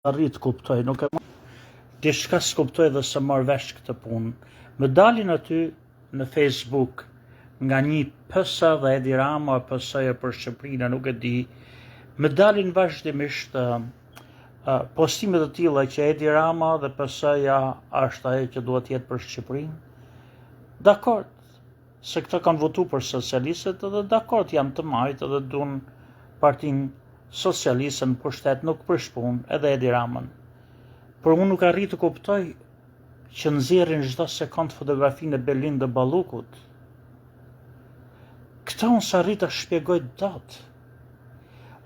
arrit kuptoj, nuk e diçka s'kuptoj dhe se marrë vesh këtë punë. Më dalin aty në Facebook nga një PS dhe Edi Rama, PS-ja për Shqipërinë, nuk e di, më dalin vazhdimisht postimet të tilla që Edi Rama dhe PS-ja është ajo që duhet jetë për Shqipërinë. Dakord, se këta kanë votu për socialistët edhe dakord jam të majtë edhe dun Partinë Socialiste në pushtet, nuk për shpun, edhe Edi Ramën. Por unë nuk arrit të kuptoj që nxjerrin çdo sekond fotografinë e Belinda Ballukut. Këta unë s'arrit të shpjegoj dot.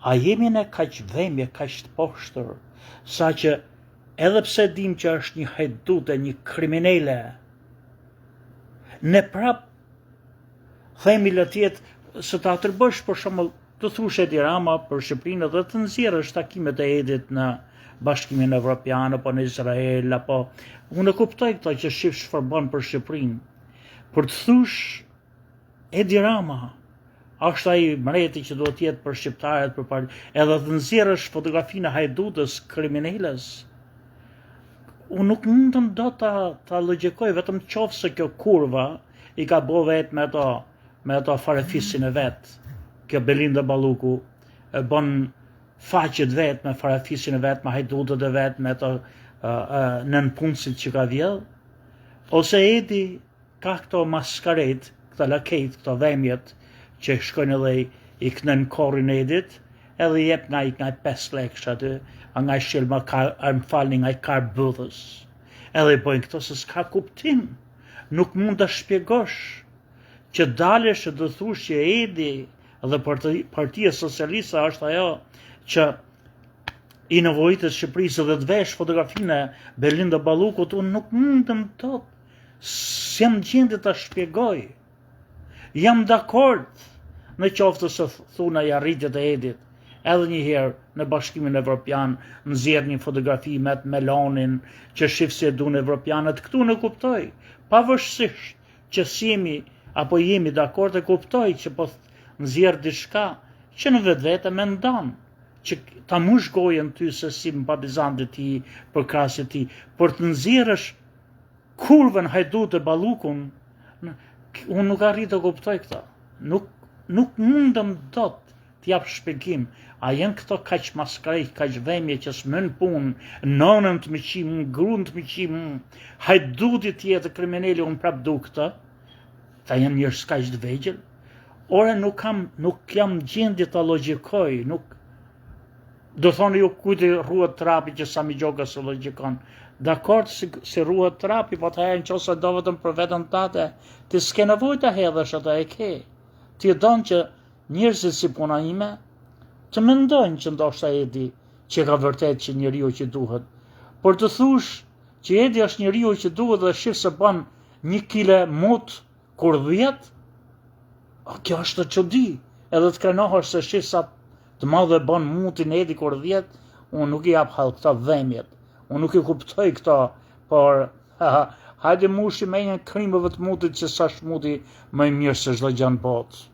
A jemi ne kaq vëmje, kaq të poshtër, sa që edhe pse dim që është një hajdute, një kriminele, ne prap themi le të jetë se ta tërbosh për shembull të thush Edi Rama për Shqipërinë dhe të nxjerrësh takimet e Edit në Bashkimin Evropian apo në Izrael apo unë e kuptoj këto që shif çfarë bën për Shqipërinë. Për të thush Edi Rama është ai mreti që duhet jetë për shqiptarët për edhe të nxjerrësh fotografinë e hajdutës kriminales. Unë nuk mundem dot ta logjikoj, vetëm qofse kjo kurva i ka bë vetë me ato farafisin e vet. Kjo Belinda Balluku e bën faqet vet me farafisin e vet, me hajdutët e vet, me ato nënpunësit që ka vjedh. Ose Edi ka këto maskaret, këto lakejt, këto dhemjet që shkojnë edhe i kënën korrin e Edit, edhe jep nga 5 lekësh aty, nga shilma më falni nga i karbudhës. Edhe i bojnë këto se s'ka kuptim. Nuk mund të shpjegosh që dalesh e të thush që Edi dhe Partia Socialiste është ajo që i nevojitës Shqipërisë dhe të vesh fotografinë e Belinda Ballukut, unë nuk mundem tot, s'jam gjendje ta shpjegoj. Jam dakord në qoftë se thuna i arritjet e Edit, edhe një herë në Bashkimin Evropian nxjerr një fotografi me melonin që shif si e duan evropianët, këtu në kuptoj, pavarësisht që jemi apo jemi dakord e kuptoj që po nxjerr diçka që në vetvete mendon që ta mush gojën ty se si simpatizant e tij për krahas e tij, por të nxjerrësh kurvën hajdut e Ballukun, unë nuk arrit të kuptoj këtë. Nuk mundem dot të jap shpjegim. A janë këto kaq maskarejt, kaq dhemje që s'mën punë, nonën të më qim, gruan të më qim, hajduti tjetër kriminali unë prap du këtë, ta janë njerëz kaq të vegjël. Ora nuk jam gjendje ta logjikoj, do thoni ju kujti ruhet trapi që Sami Gjoka se logjikon. Dakord se ruhet trapi, po të herë nëse do vetëm për veten tate, ti s'ke nevojë ta hedhësh atë e ke. Ti don që njerëzit si puna ime të mendojnë që ndoshta Edi që ka vërtet që njeriu që duhet. Por të thush që Edi është njeriu që duhet dhe shif se bën 1 kile mut kur 10, kjo është të çudi. Edhe të krenohesh se shif sa të madhe bën mutin Edi kur 10, unë nuk i jap hall këto dhemjet. Unë nuk i kuptoj këto, por hajde mushi me një krimëve të mutit që sa shmuti më i mirë se çdo gjë në botë.